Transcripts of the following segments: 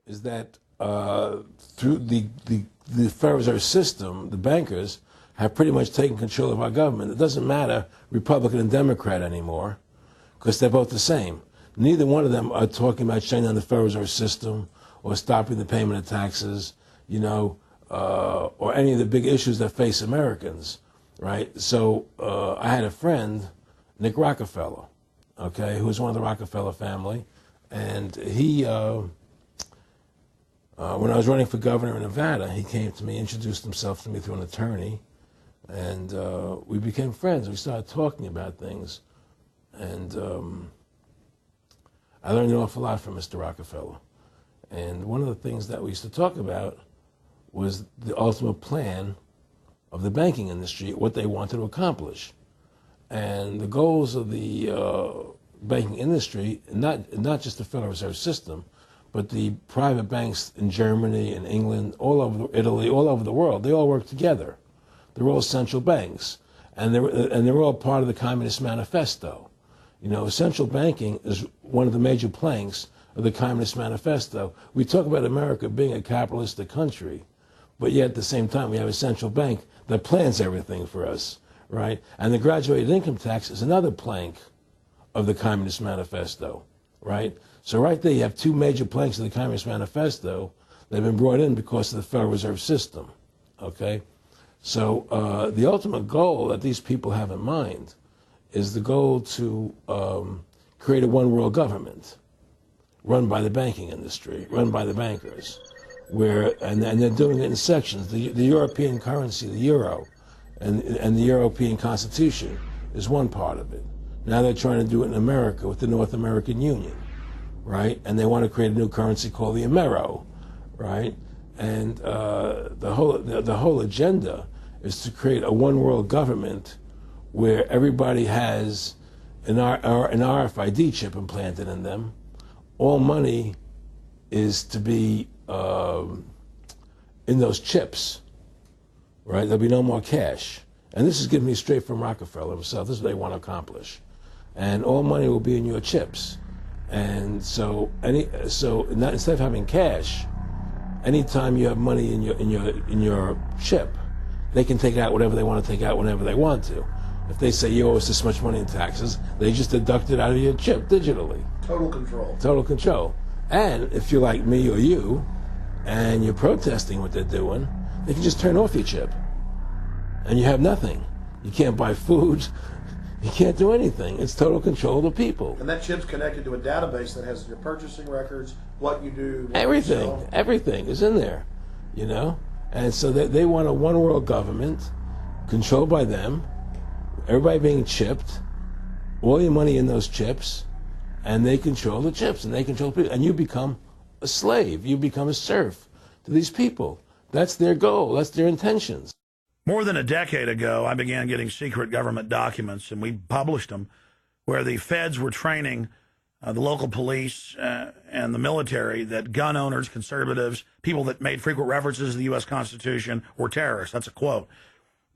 is that through the Federal Reserve System, the bankers have pretty much taken control of our government. It doesn't matter Republican and Democrat anymore, because they're both the same. Neither one of them are talking about shutting down the Federal Reserve System or stopping the payment of taxes, or any of the big issues that face Americans, right? So I had a friend, Nick Rockefeller, okay, who was one of the Rockefeller family, and he, when I was running for governor in Nevada, he came to me, introduced himself to me through an attorney, and we became friends. We started talking about things, and I learned an awful lot from Mr. Rockefeller. And one of the things that we used to talk about was the ultimate plan of the banking industry, what they wanted to accomplish. And the goals of the banking industry, not just the Federal Reserve System, but the private banks in Germany and England, all over Italy, all over the world, they all work together. They're all central banks, and they're all part of the Communist Manifesto. Central banking is one of the major planks of the Communist Manifesto. We talk about America being a capitalistic country, but yet at the same time we have a central bank that plans everything for us, right? And the graduated income tax is another plank of the Communist Manifesto, right? So right there you have two major planks of the Communist Manifesto that have been brought in because of the Federal Reserve System, okay? So the ultimate goal that these people have in mind is the goal to create a one-world government run by the banking industry, run by the bankers, and they're doing it in sections. The European currency, the euro, and the European Constitution is one part of it. Now they're trying to do it in America with the North American Union, right? And they want to create a new currency called the Amero, right? And the whole agenda is to create a one-world government where everybody has an RFID chip implanted in them. All money is to be in those chips, right? There'll be no more cash. And this is given me straight from Rockefeller himself. This is what they want to accomplish. And all money will be in your chips. And so instead of having cash, anytime you have money in your chip, they can take out whatever they want to take out whenever they want to. If they say you owe us this much money in taxes, they just deduct it out of your chip digitally. Total control. Total control. And if you're like me or you, and you're protesting what they're doing, they can just turn off your chip. And you have nothing. You can't buy food. You can't do anything. It's total control of the people. And that chip's connected to a database that has your purchasing records, what you do, what everything. you sell. Everything is in there, And so they want a one-world government controlled by them, everybody being chipped, all your money in those chips, and they control the chips, and they control people, and you become a slave. You become a serf to these people. That's their goal. That's their intentions. More than a decade ago, I began getting secret government documents, and we published them, where the feds were training the local police and the military that gun owners, conservatives, people that made frequent references to the U.S. Constitution were terrorists. That's a quote.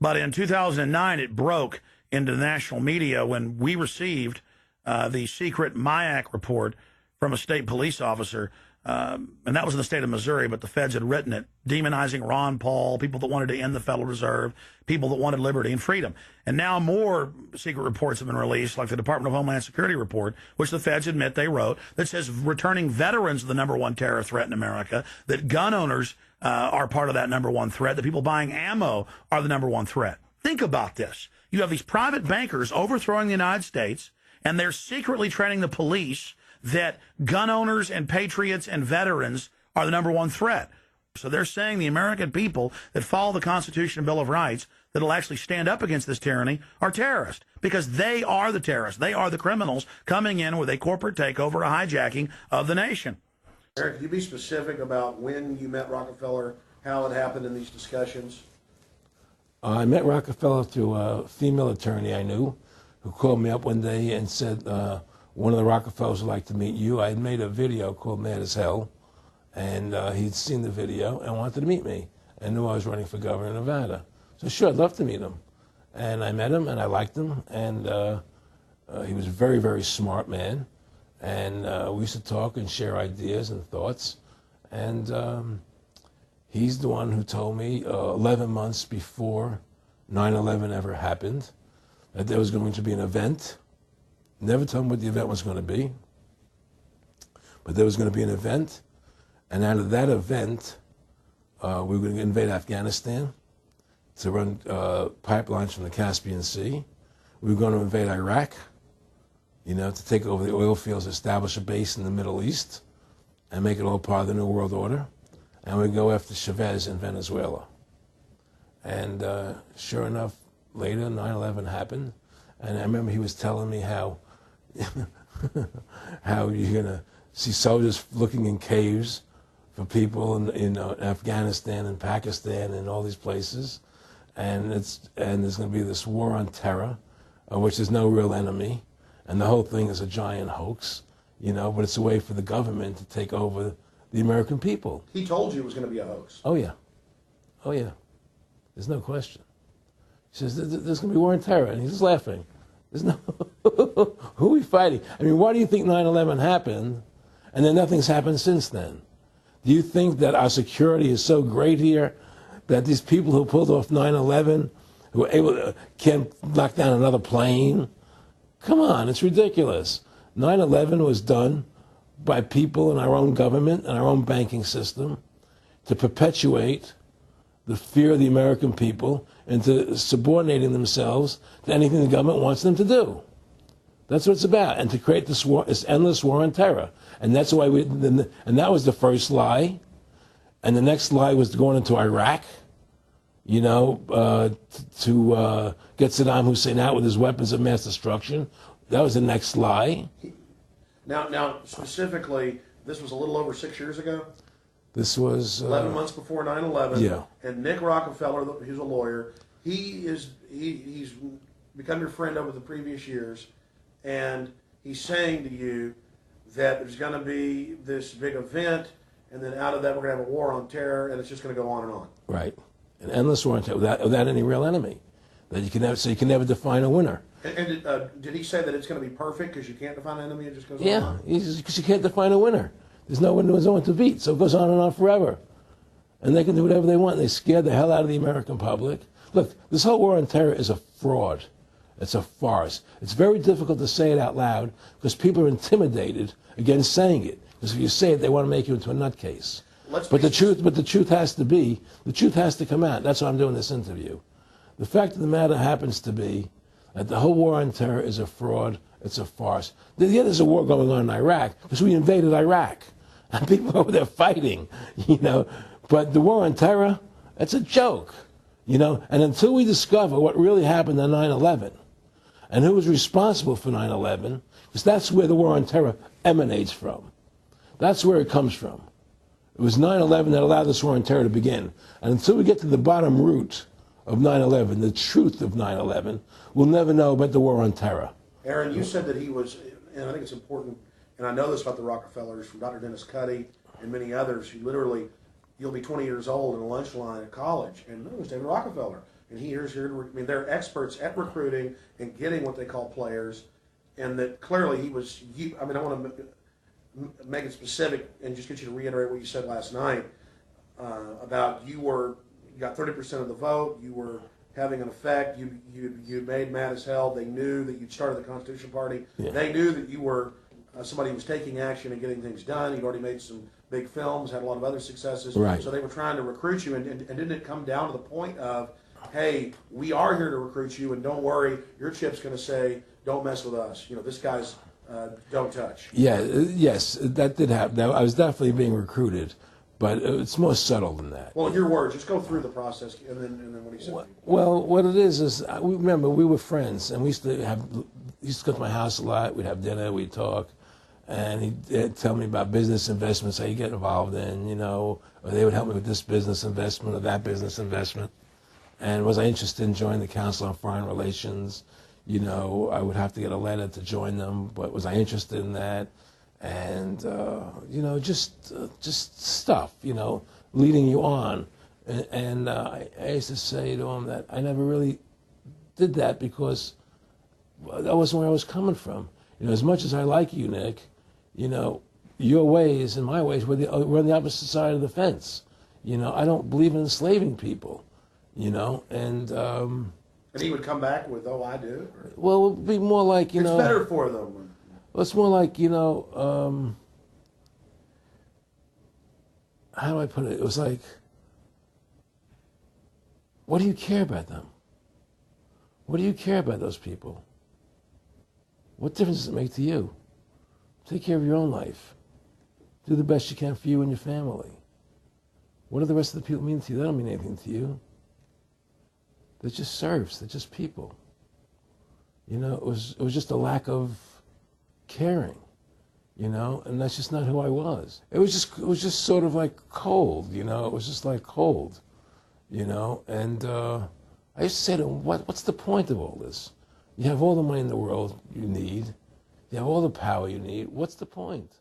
But in 2009, it broke into the national media when we received the secret MIAC report from a state police officer, and that was in the state of Missouri, but the feds had written it, demonizing Ron Paul, people that wanted to end the Federal Reserve, people that wanted liberty and freedom. And now more secret reports have been released, like the Department of Homeland Security report, which the feds admit they wrote, that says returning veterans are the #1 terror threat in America, that gun owners are part of that #1 threat, that people buying ammo are the #1 threat. Think about this. You have these private bankers overthrowing the United States, and they're secretly training the police that gun owners and patriots and veterans are the #1 threat. So they're saying the American people that follow the Constitution and Bill of Rights that will actually stand up against this tyranny are terrorists, because they are the terrorists. They are the criminals coming in with a corporate takeover, a hijacking of the nation. Aaron, could you be specific about when you met Rockefeller, how it happened in these discussions? I met Rockefeller through a female attorney I knew who called me up one day and said, one of the Rockefellers would like to meet you. I had made a video called Mad as Hell, and he'd seen the video and wanted to meet me and knew I was running for governor of Nevada. So sure, I'd love to meet him. And I met him, and I liked him, and he was a very, very smart man. And we used to talk and share ideas and thoughts. And he's the one who told me 11 months before 9/11 ever happened that there was going to be an event. Never told me what the event was going to be, but there was going to be an event, and out of that event, we were going to invade Afghanistan to run pipelines from the Caspian Sea. We were going to invade Iraq, to take over the oil fields, establish a base in the Middle East, and make it all part of the New World Order. And we'd go after Chavez in Venezuela. And sure enough, later 9/11 happened, and I remember he was telling me how how you're gonna see soldiers looking in caves for people in Afghanistan and Pakistan and all these places, and there's gonna be this war on terror, of which there's no real enemy, and the whole thing is a giant hoax, but it's a way for the government to take over the American people. He told you it was going to be a hoax. Oh yeah, there's no question. He says there's going to be war on terror, and he's just laughing. There's no who are we fighting? I mean, why do you think 9/11 happened, and then nothing's happened since then? Do you think that our security is so great here that these people who pulled off 9/11, who were able to, can't knock down another plane? Come on, it's ridiculous. 9/11 was done by people in our own government and our own banking system to perpetuate the fear of the American people into subordinating themselves to anything the government wants them to do. That's what it's about, and to create this war, this endless war on terror. And that's why and that was the first lie. And the next lie was going into Iraq, to get Saddam Hussein out with his weapons of mass destruction. That was the next lie. Now, specifically, this was a little over 6 years ago. This was 11 months before 9/11. Yeah. And Nick Rockefeller, who's a lawyer, he's become your friend over the previous years, and he's saying to you that there's going to be this big event, and then out of that we're going to have a war on terror, and it's just going to go on and on. Right, an endless war on terror without any real enemy. That you can never define a winner. And did he say that it's going to be perfect because you can't define an enemy? It just goes on? Yeah, because you can't define a winner. There's no one to beat, so it goes on and on forever. And they can do whatever they want. They scare the hell out of the American public. Look, this whole war on terror is a fraud. It's a farce. It's very difficult to say it out loud because people are intimidated against saying it. Because if you say it, they want to make you into a nutcase. But the truth has to come out. That's why I'm doing this interview. The fact of the matter happens to be that the whole war on terror is a fraud. It's a farce. Yeah, there's a war going on in Iraq because we invaded Iraq. And people over there fighting, But the war on terror, it's a joke, And until we discover what really happened on 9/11 and who was responsible for 9/11, because that's where the war on terror emanates from. That's where it comes from. It was 9/11 that allowed this war on terror to begin. And until we get to the bottom root of 9/11, the truth of 9/11, we'll never know about the war on terror. Aaron, you said that he was, and I think it's important, and I know this about the Rockefellers from Dr. Dennis Cuddy and many others, who literally, you'll be 20 years old in a lunch line at college, and no, it's David Rockefeller. And they're experts at recruiting and getting what they call players, and that clearly I want to make it specific and just get you to reiterate what you said last night about you got 30% of the vote, you were having an effect, you made mad as hell. They knew that you'd started the Constitution Party. Yeah. They knew that you were somebody who was taking action and getting things done. You'd already made some big films, had a lot of other successes. Right. So they were trying to recruit you, and didn't it come down to the point of, hey, we are here to recruit you, and don't worry, your chip's going to say, don't mess with us. This guy's don't touch. Yeah, yes, that did happen. I was definitely being recruited. But it's more subtle than that. Well, in your words, just go through the process and then what he said. Well, what it is remember we were friends, and he used to come to my house a lot. We'd have dinner, we'd talk, and he'd tell me about business investments that he'd get involved in, or they would help me with this business investment or that business investment. And was I interested in joining the Council on Foreign Relations? I would have to get a letter to join them, but was I interested in that? And just stuff, leading you on. And I used to say to him that I never really did that because that wasn't where I was coming from. As much as I like you, Nick, your ways and my ways, we're on the opposite side of the fence. You know, I don't believe in enslaving people, you know, and he would come back with, "Oh, I do." Or, well, it would be more like, you it's know, better for them. well, it's more like, you know, how do I put it? It was like, what do you care about them? What do you care about those people? What difference does it make to you? Take care of your own life. Do the best you can for you and your family. What do the rest of the people mean to you? They don't mean anything to you. They're just serfs. They're just people. You know, it was just a lack of caring, you know, and that's just not who I was. It was just sort of like cold, you know. It was just like cold, you know. And I used to say to him, what's the point of all this? You have all the money in the world you need. You have all the power you need. What's the point?